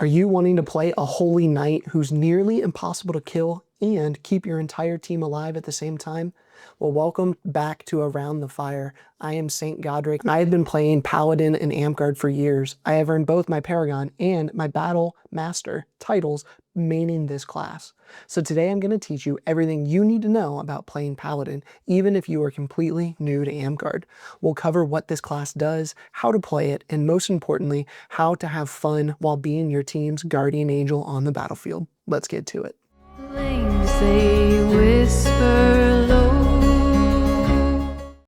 Are you wanting to play a holy knight who's nearly impossible to kill and keep your entire team alive at the same time? Well, welcome back to Around the Fire. I am Saint Godric, and I have been playing Paladin and Amtgard for years. I have earned both my Paragon and my Battle Master titles maining this class. So today I'm going to teach you everything you need to know about playing Paladin, even if you are completely new to Amtgard. We'll cover what this class does, how to play it, and most importantly, how to have fun while being your team's guardian angel on the battlefield. Let's get to it. Flames, they whisper low.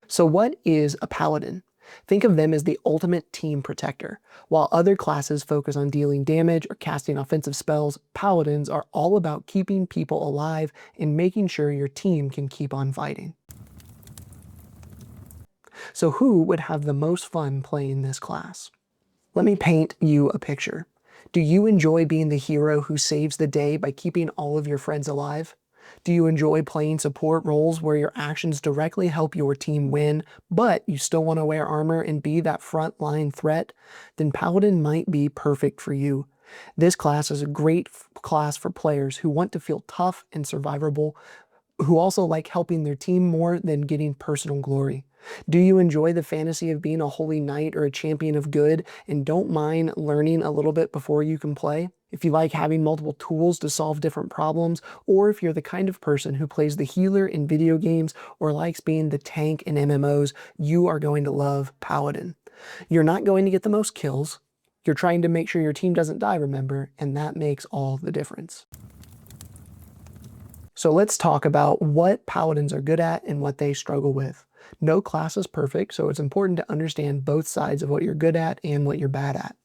So what is a Paladin? Think of them as the ultimate team protector. While other classes focus on dealing damage or casting offensive spells, Paladins are all about keeping people alive and making sure your team can keep on fighting. So who would have the most fun playing this class? Let me paint you a picture. Do you enjoy being the hero who saves the day by keeping all of your friends alive? Do you enjoy playing support roles where your actions directly help your team win, but you still want to wear armor and be that frontline threat? Then Paladin might be perfect for you. This class is a great class for players who want to feel tough and survivable, who also like helping their team more than getting personal glory. Do you enjoy the fantasy of being a holy knight or a champion of good and don't mind learning a little bit before you can play? If you like having multiple tools to solve different problems, or if you're the kind of person who plays the healer in video games or likes being the tank in MMOs, you are going to love Paladin. You're not going to get the most kills. You're trying to make sure your team doesn't die, remember, and that makes all the difference. So let's talk about what Paladins are good at and what they struggle with. No class is perfect, so it's important to understand both sides of what you're good at and what you're bad at.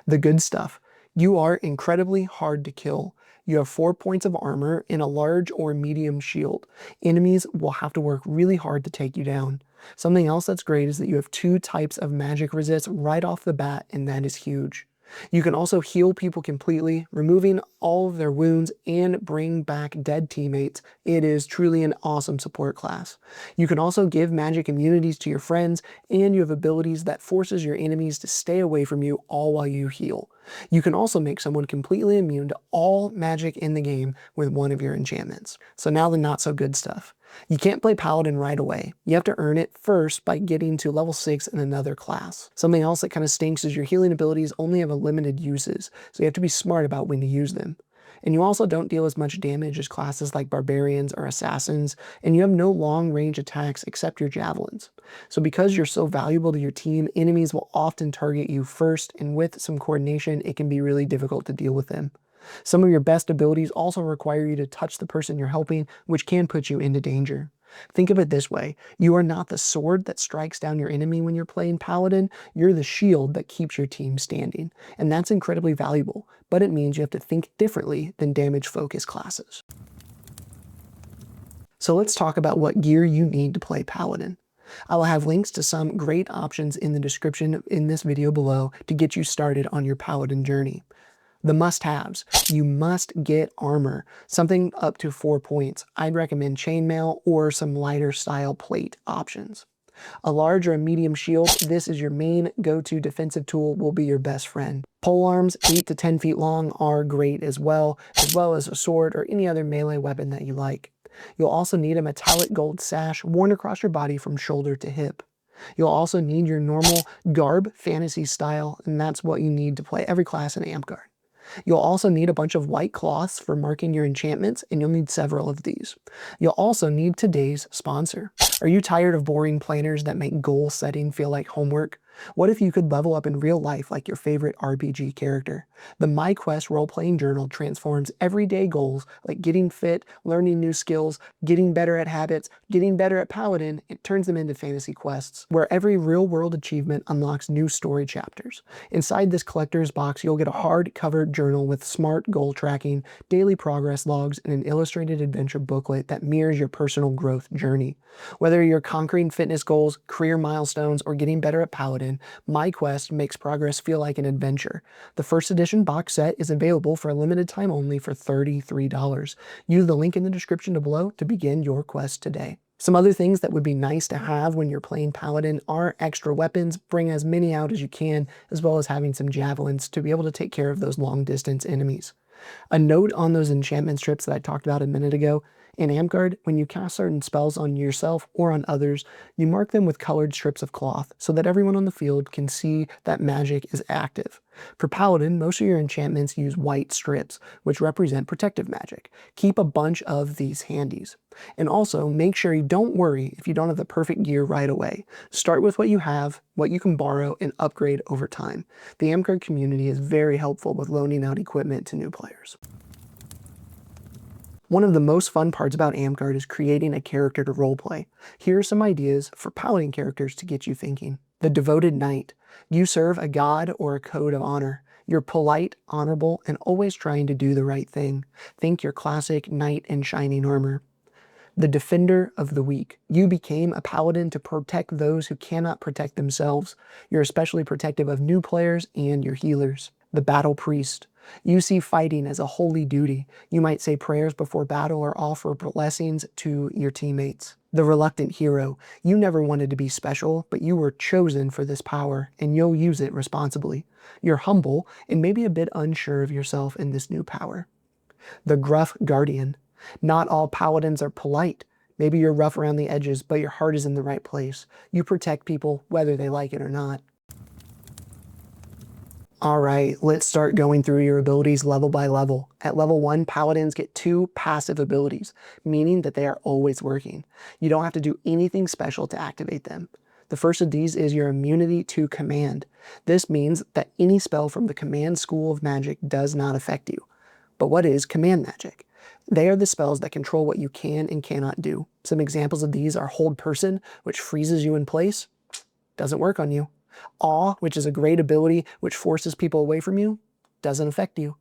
The good stuff. You are incredibly hard to kill. You have 4 points of armor and a large or medium shield. Enemies will have to work really hard to take you down. Something else that's great is that you have 2 types of magic resist right off the bat, and that is huge. You can also heal people completely, removing all of their wounds and bring back dead teammates. It is truly an awesome support class. You can also give magic immunities to your friends, and you have abilities that forces your enemies to stay away from you all while you heal. You can also make someone completely immune to all magic in the game with one of your enchantments. So now the not so good stuff. You can't play Paladin right away. You have to earn it first by getting to level 6 in another class. Something else that kind of stinks is your healing abilities only have a limited uses, so you have to be smart about when to use them. And you also don't deal as much damage as classes like barbarians or assassins, and you have no long range attacks except your javelins. So because you're so valuable to your team, enemies will often target you first, and with some coordination, it can be really difficult to deal with them. Some of your best abilities also require you to touch the person you're helping, which can put you into danger. Think of it this way. You are not the sword that strikes down your enemy when you're playing Paladin. You're the shield that keeps your team standing. And that's incredibly valuable, but it means you have to think differently than damage-focused classes. So let's talk about what gear you need to play Paladin. I will have links to some great options in the description in this video below to get you started on your Paladin journey. The must-haves. You must get armor, something up to 4 points. I'd recommend chainmail or some lighter style plate options. A large or a medium shield, this is your main go-to defensive tool, will be your best friend. Polearms, 8 to 10 feet long, are great as well as a sword or any other melee weapon that you like. You'll also need a metallic gold sash worn across your body from shoulder to hip. You'll also need your normal garb fantasy style, and that's what you need to play every class in Amtgard. You'll also need a bunch of white cloths for marking your enchantments, and you'll need several of these. You'll also need today's sponsor. Are you tired of boring planners that make goal setting feel like homework? What if you could level up in real life like your favorite RPG character? The MyQuest role-playing journal transforms everyday goals like getting fit, learning new skills, getting better at habits, getting better at Paladin. It turns them into fantasy quests, where every real-world achievement unlocks new story chapters. Inside this collector's box, you'll get a hard-cover journal with smart goal tracking, daily progress logs, and an illustrated adventure booklet that mirrors your personal growth journey. Whether you're conquering fitness goals, career milestones, or getting better at Paladin, MyQuest makes progress feel like an adventure. The first edition box set is available for a limited time only for $33. Use the link in the description below to begin your quest today. Some other things that would be nice to have when you're playing Paladin are extra weapons. Bring as many out as you can, as well as having some javelins to be able to take care of those long distance enemies. A note on those enchantment strips that I talked about a minute ago: in Amtgard, when you cast certain spells on yourself or on others, you mark them with colored strips of cloth so that everyone on the field can see that magic is active. For Paladin, most of your enchantments use white strips, which represent protective magic. Keep a bunch of these handies. And also, make sure you don't worry if you don't have the perfect gear right away. Start with what you have, what you can borrow, and upgrade over time. The Amtgard community is very helpful with loaning out equipment to new players. One of the most fun parts about Amtgard is creating a character to roleplay. Here are some ideas for Paladin characters to get you thinking. The Devoted Knight. You serve a god or a code of honor. You're polite, honorable, and always trying to do the right thing. Think your classic knight in shining armor. The Defender of the Weak. You became a paladin to protect those who cannot protect themselves. You're especially protective of new players and your healers. The Battle Priest. You see fighting as a holy duty. You might say prayers before battle or offer blessings to your teammates. The Reluctant Hero. You never wanted to be special, but you were chosen for this power, and you'll use it responsibly. You're humble and maybe a bit unsure of yourself in this new power. The Gruff Guardian. Not all paladins are polite. Maybe you're rough around the edges, but your heart is in the right place. You protect people whether they like it or not. Alright, let's start going through your abilities level by level. At level 1, paladins get 2 passive abilities, meaning that they are always working. You don't have to do anything special to activate them. The first of these is your immunity to command. This means that any spell from the command school of magic does not affect you. But what is command magic? They are the spells that control what you can and cannot do. Some examples of these are Hold Person, which freezes you in place. Doesn't work on you. Awe, which is a great ability which forces people away from you. Doesn't affect you.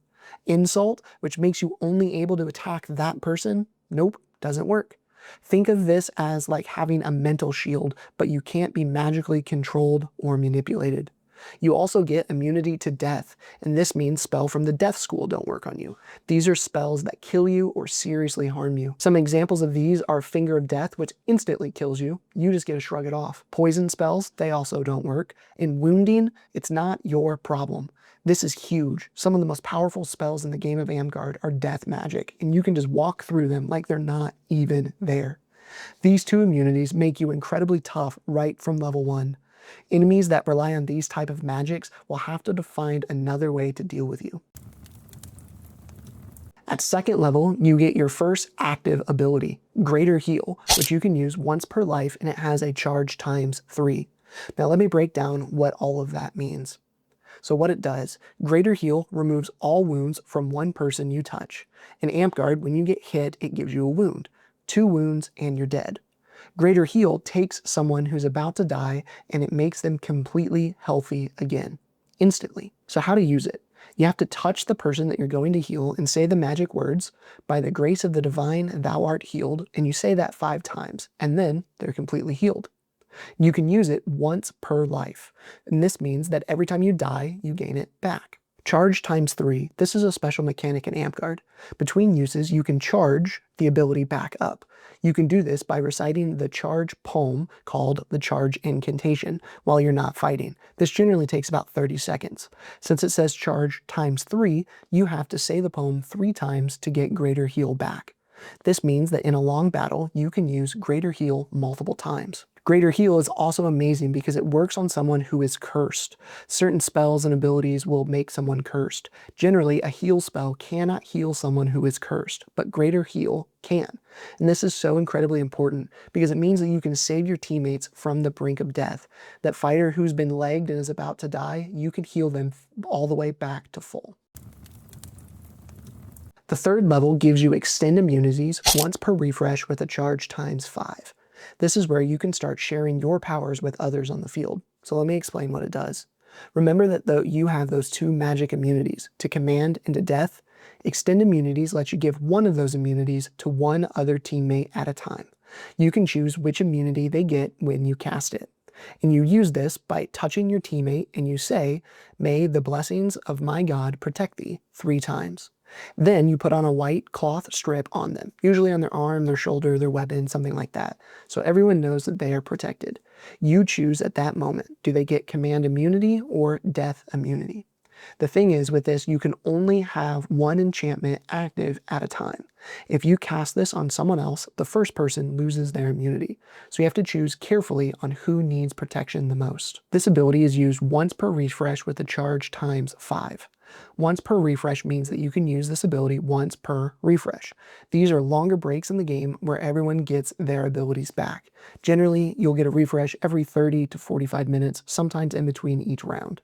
Insult, which makes you only able to attack that person. Nope, doesn't work. Think of this as like having a mental shield, but you can't be magically controlled or manipulated. You also get immunity to death, and this means spell from the death school don't work on you. These are spells that kill you or seriously harm you. Some examples of these are Finger of Death, which instantly kills you. You just get to shrug it off. Poison spells, they also don't work. And wounding, it's not your problem. This is huge. Some of the most powerful spells in the game of Amtgard are death magic, and you can just walk through them like they're not even there. These 2 immunities make you incredibly tough right from level 1. Enemies that rely on these type of magics will have to find another way to deal with you. At 2nd level, you get your first active ability, Greater Heal, which you can use once per life, and it has a charge times 3. Now let me break down what all of that means. So what it does, Greater Heal removes all wounds from one person you touch. In Amtgard, when you get hit, it gives you a wound. 2 wounds and you're dead. Greater Heal takes someone who's about to die and it makes them completely healthy again, instantly. So how to use it? You have to touch the person that you're going to heal and say the magic words, "By the grace of the divine, thou art healed," and you say that 5 times, and then they're completely healed. You can use it once per life, and this means that every time you die, you gain it back. Charge times 3. This is a special mechanic in Amtgard. Between uses, you can charge the ability back up. You can do this by reciting the charge poem called the Charge Incantation while you're not fighting. This generally takes about 30 seconds. Since it says charge times 3, you have to say the poem 3 times to get Greater Heal back. This means that in a long battle, you can use Greater Heal multiple times. Greater Heal is also amazing because it works on someone who is cursed. Certain spells and abilities will make someone cursed. Generally, a heal spell cannot heal someone who is cursed, but Greater Heal can. And this is so incredibly important because it means that you can save your teammates from the brink of death. That fighter who's been legged and is about to die, you can heal them all the way back to full. The 3rd level gives you extend immunities once per refresh with a charge times 5. This is where you can start sharing your powers with others on the field. So let me explain what it does. Remember that you have those 2 magic immunities, to command and to death. Extend immunities lets you give one of those immunities to one other teammate at a time. You can choose which immunity they get when you cast it. And you use this by touching your teammate and you say, "May the blessings of my God protect thee," 3 times. Then you put on a white cloth strip on them, usually on their arm, their shoulder, their weapon, something like that. So everyone knows that they are protected. You choose at that moment, do they get command immunity or death immunity? The thing is with this, you can only have one enchantment active at a time. If you cast this on someone else, the first person loses their immunity. So you have to choose carefully on who needs protection the most. This ability is used once per refresh with a charge times 5. Once per refresh means that you can use this ability once per refresh. These are longer breaks in the game where everyone gets their abilities back. Generally, you'll get a refresh every 30 to 45 minutes, sometimes in between each round.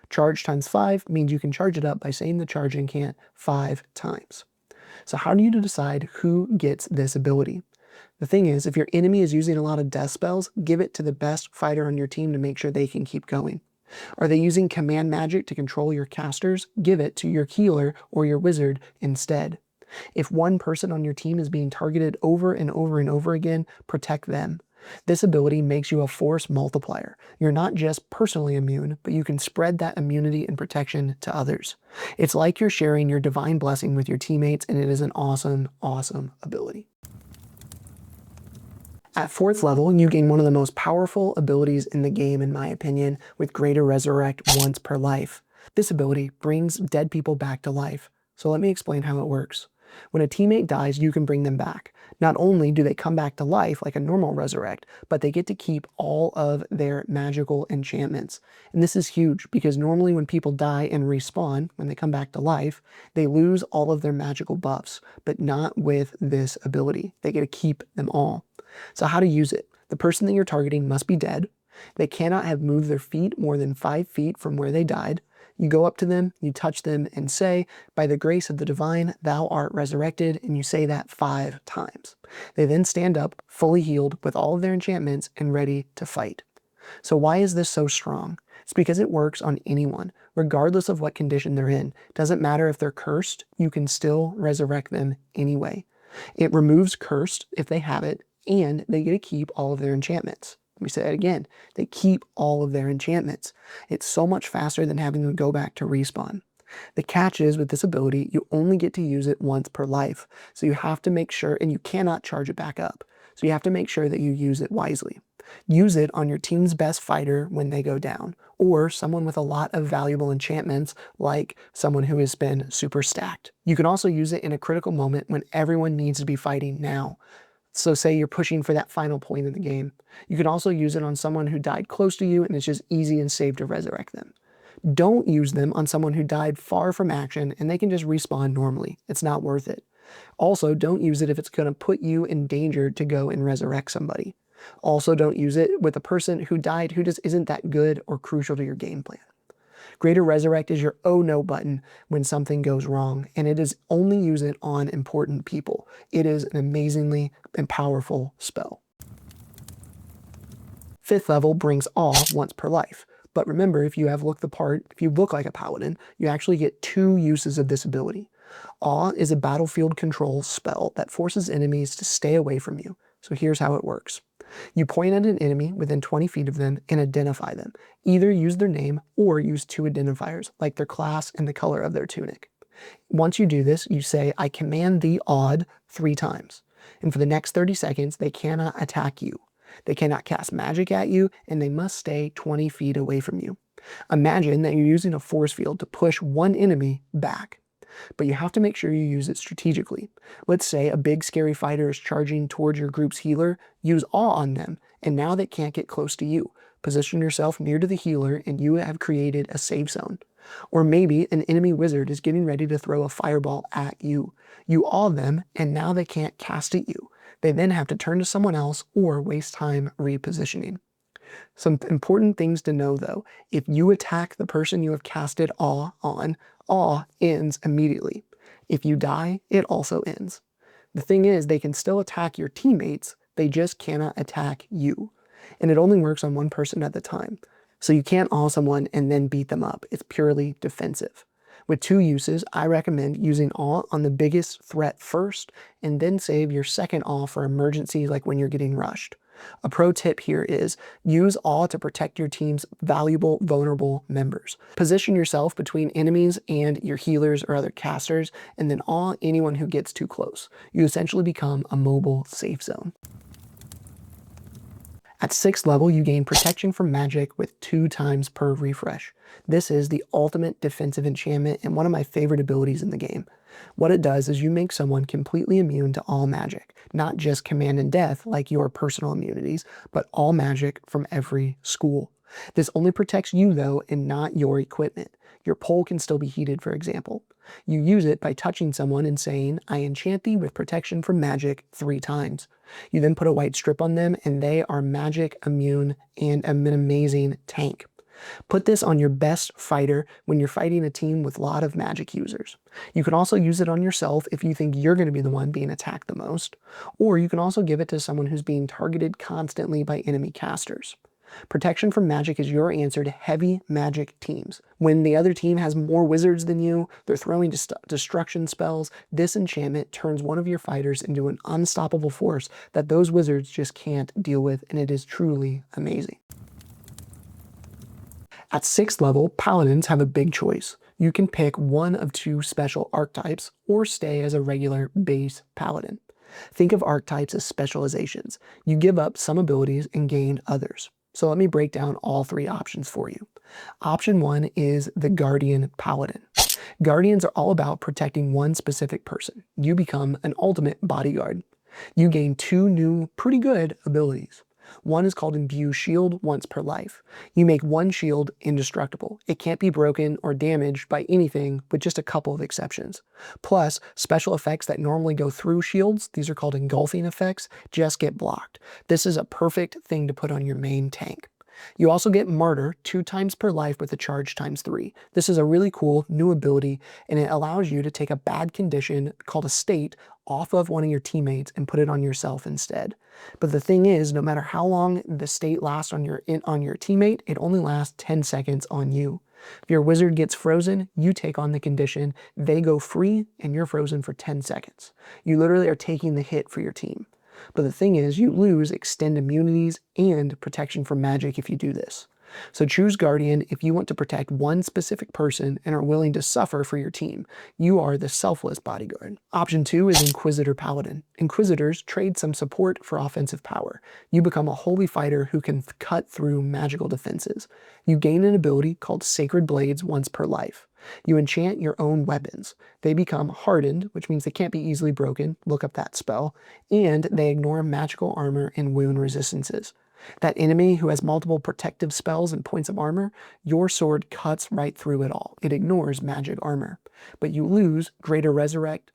Charge times 5 means you can charge it up by saying the charge incant 5 times. So how do you decide who gets this ability? The thing is, if your enemy is using a lot of death spells, give it to the best fighter on your team to make sure they can keep going. Are they using command magic to control your casters? Give it to your healer or your wizard instead. If one person on your team is being targeted over and over and over again, protect them. This ability makes you a force multiplier. You're not just personally immune, but you can spread that immunity and protection to others. It's like you're sharing your divine blessing with your teammates, and it is an awesome, awesome ability. At 4th level, you gain one of the most powerful abilities in the game, in my opinion, with Greater Resurrect once per life. This ability brings dead people back to life. So let me explain how it works. When a teammate dies, you can bring them back. Not only do they come back to life like a normal resurrect, but they get to keep all of their magical enchantments. And this is huge because normally when people die and respawn, when they come back to life, they lose all of their magical buffs, but not with this ability. They get to keep them all. So how to use it? The person that you're targeting must be dead. They cannot have moved their feet more than 5 feet from where they died. You go up to them, you touch them, and say, "By the grace of the divine, thou art resurrected," and you say that 5 times. They then stand up, fully healed, with all of their enchantments, and ready to fight. So why is this so strong? It's because it works on anyone, regardless of what condition they're in. It doesn't matter if they're cursed, you can still resurrect them anyway. It removes cursed if they have it, and they get to keep all of their enchantments. Let me say that again. They keep all of their enchantments. It's so much faster than having to go back to respawn. The catch is with this ability, you only get to use it once per life. So you have to make sure, and you cannot charge it back up. So you have to make sure that you use it wisely. Use it on your team's best fighter when they go down, or someone with a lot of valuable enchantments, like someone who has been super stacked. You can also use it in a critical moment when everyone needs to be fighting now. So say you're pushing for that final point in the game. You can also use it on someone who died close to you and it's just easy and safe to resurrect them. Don't use them on someone who died far from action and they can just respawn normally. It's not worth it. Also, don't use it if it's going to put you in danger to go and resurrect somebody. Also, don't use it with a person who died who just isn't that good or crucial to your game plan. Greater Resurrect is your oh no button when something goes wrong, and it is only use it on important people. It is an amazingly and powerful spell. 5th level brings Awe once per life. But remember, if you look like a paladin, you actually get 2 uses of this ability. Awe is a battlefield control spell that forces enemies to stay away from you. So here's how it works. You point at an enemy within 20 feet of them and identify them. Either use their name or use 2 identifiers, like their class and the color of their tunic. Once you do this, you say, "I command thee odd" 3 times. And for the next 30 seconds, they cannot attack you. They cannot cast magic at you, and they must stay 20 feet away from you. Imagine that you're using a force field to push one enemy back. But you have to make sure you use it strategically. Let's say a big scary fighter is charging towards your group's healer, use Awe on them, and now they can't get close to you. Position yourself near to the healer and you have created a safe zone. Or maybe an enemy wizard is getting ready to throw a fireball at you. You awe them and now they can't cast at you. They then have to turn to someone else or waste time repositioning. Some important things to know though. If you attack the person you have casted Awe on, Awe ends immediately. If you die, it also ends. The thing is, they can still attack your teammates, they just cannot attack you. And it only works on one person at a time. So you can't awe someone and then beat them up. It's purely defensive. With 2 uses, I recommend using Awe on the biggest threat first, and then save your second Awe for emergencies like when you're getting rushed. A pro tip here is use awe to protect your team's valuable, vulnerable members. Position yourself between enemies and your healers or other casters, and then awe anyone who gets too close. You essentially become a mobile safe zone. At 6th level, you gain protection from magic with 2 times per refresh. This is the ultimate defensive enchantment and one of my favorite abilities in the game. What it does is you make someone completely immune to all magic, not just command and death like your personal immunities, but all magic from every school. This only protects you though and not your equipment. Your pole can still be heated, for example. You use it by touching someone and saying, "I enchant thee with protection from magic" 3 times. You then put a white strip on them and they are magic immune and an amazing tank. Put this on your best fighter when you're fighting a team with a lot of magic users. You can also use it on yourself if you think you're going to be the one being attacked the most, or you can also give it to someone who's being targeted constantly by enemy casters. Protection from magic is your answer to heavy magic teams. When the other team has more wizards than you, they're throwing destruction spells, this enchantment turns one of your fighters into an unstoppable force that those wizards just can't deal with, and it is truly amazing. At 6th level, paladins have a big choice. You can pick one of 2 special archetypes or stay as a regular base paladin. Think of archetypes as specializations. You give up some abilities and gain others. So let me break down all 3 options for you. Option 1 is the Guardian Paladin. Guardians are all about protecting one specific person. You become an ultimate bodyguard. You gain 2 new, pretty good abilities. One is called Imbue Shield once per life. You make one shield indestructible. It can't be broken or damaged by anything with just a couple of exceptions. Plus, special effects that normally go through shields, these are called engulfing effects, just get blocked. This is a perfect thing to put on your main tank. You also get Martyr 2 times per life with a charge times 3. This is a really cool new ability, and it allows you to take a bad condition called a state off of one of your teammates and put it on yourself instead. But the thing is, no matter how long the state lasts on your teammate, it only lasts 10 seconds on you. If your wizard gets frozen, you take on the condition, they go free, and you're frozen for 10 seconds. You literally are taking the hit for your team. But the thing is, you lose extend immunities and protection from magic if you do this. So choose Guardian if you want to protect one specific person and are willing to suffer for your team. You are the selfless bodyguard. Option 2 is Inquisitor Paladin. Inquisitors trade some support for offensive power. You become a holy fighter who can cut through magical defenses. You gain an ability called Sacred Blades once per life. You enchant your own weapons. They become hardened, which means they can't be easily broken. Look up that spell. And they ignore magical armor and wound resistances. That enemy who has multiple protective spells and points of armor, your sword cuts right through it all. It ignores magic armor. But you lose Greater Resurrect,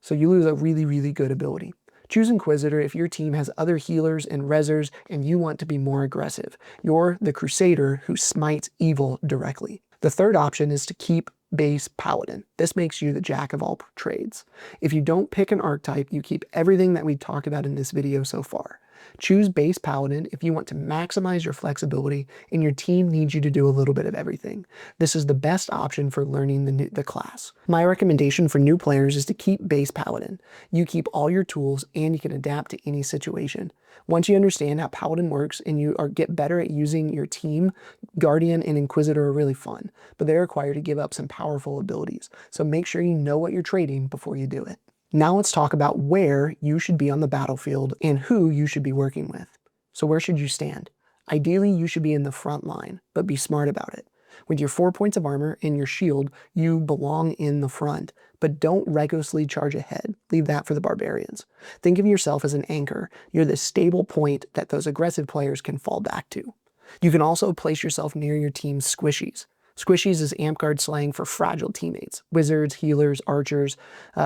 so you lose a really, really good ability. Choose Inquisitor if your team has other healers and rezzers and you want to be more aggressive. You're the Crusader who smites evil directly. The third option is to keep base Paladin. This makes you the jack of all trades. If you don't pick an archetype, you keep everything that we talked about in this video so far. Choose base Paladin if you want to maximize your flexibility and your team needs you to do a little bit of everything. This is the best option for learning the class. My recommendation for new players is to keep base Paladin. You keep all your tools and you can adapt to any situation. Once you understand how Paladin works and you get better at using your team, Guardian and Inquisitor are really fun, but they require you to give up some powerful abilities. So make sure you know what you're trading before you do it. Now let's talk about where you should be on the battlefield and who you should be working with. So where should you stand? Ideally, you should be in the front line, but be smart about it. With your 4 points of armor and your shield, you belong in the front, but don't recklessly charge ahead. Leave that for the barbarians. Think of yourself as an anchor. You're the stable point that those aggressive players can fall back to. You can also place yourself near your team's squishies. Squishies is Amtgard slang for fragile teammates. Wizards, healers, archers,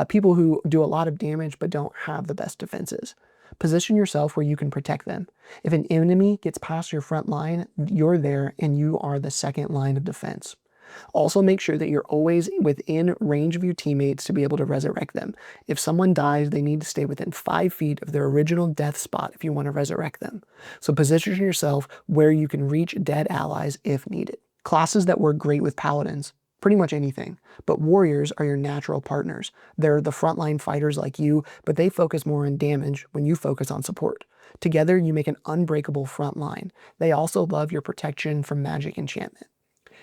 people who do a lot of damage but don't have the best defenses. Position yourself where you can protect them. If an enemy gets past your front line, you're there and you are the second line of defense. Also make sure that you're always within range of your teammates to be able to resurrect them. If someone dies, they need to stay within 5 feet of their original death spot if you want to resurrect them. So position yourself where you can reach dead allies if needed. Classes that work great with paladins, pretty much anything, but warriors are your natural partners. They're the frontline fighters like you, but they focus more on damage when you focus on support. Together, you make an unbreakable front line. They also love your protection from magic enchantment.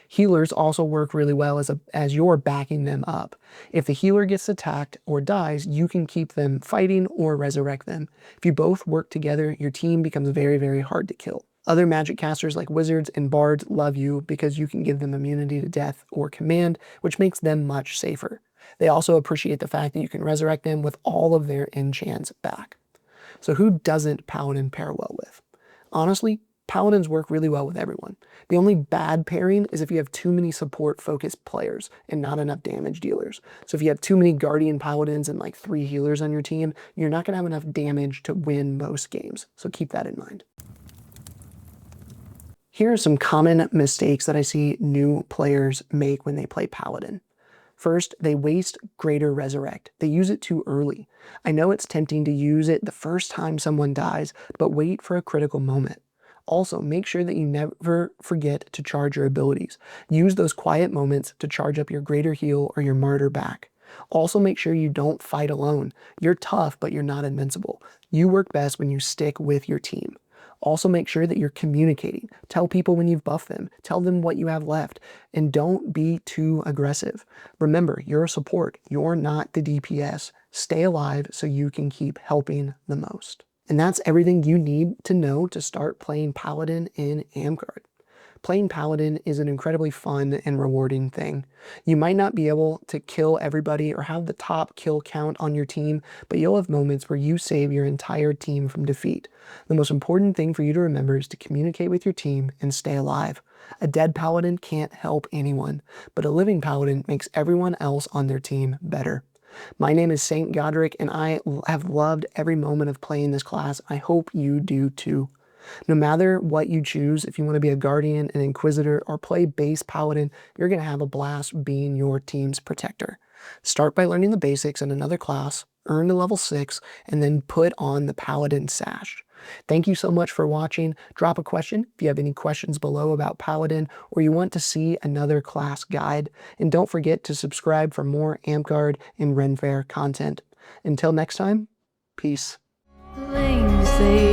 Healers also work really well as you're backing them up. If the healer gets attacked or dies, you can keep them fighting or resurrect them. If you both work together, your team becomes very, very hard to kill. Other magic casters like wizards and bards love you because you can give them immunity to death or command, which makes them much safer. They also appreciate the fact that you can resurrect them with all of their enchants back. So who doesn't Paladin pair well with? Honestly, Paladins work really well with everyone. The only bad pairing is if you have too many support-focused players and not enough damage dealers. So if you have too many Guardian Paladins and like 3 healers on your team, you're not going to have enough damage to win most games. So keep that in mind. Here are some common mistakes that I see new players make when they play Paladin. First, they waste Greater Resurrect. They use it too early. I know it's tempting to use it the first time someone dies, but wait for a critical moment. Also, make sure that you never forget to charge your abilities. Use those quiet moments to charge up your Greater Heal or your Martyr back. Also, make sure you don't fight alone. You're tough, but you're not invincible. You work best when you stick with your team. Also, make sure that you're communicating. Tell people when you've buffed them. Tell them what you have left. And don't be too aggressive. Remember, you're a support. You're not the DPS. Stay alive so you can keep helping the most. And that's everything you need to know to start playing Paladin in Amtgard. Playing Paladin is an incredibly fun and rewarding thing. You might not be able to kill everybody or have the top kill count on your team, but you'll have moments where you save your entire team from defeat. The most important thing for you to remember is to communicate with your team and stay alive. A dead Paladin can't help anyone, but a living Paladin makes everyone else on their team better. My name is Saint Godric, and I have loved every moment of playing this class. I hope you do too. No matter what you choose, if you want to be a Guardian, an Inquisitor, or play base Paladin, you're going to have a blast being your team's protector. Start by learning the basics in another class, earn to level 6, and then put on the Paladin sash. Thank you so much for watching. Drop a question if you have any questions below about Paladin or you want to see another class guide. And don't forget to subscribe for more Amtgard and Ren Fair content. Until next time, peace. Things they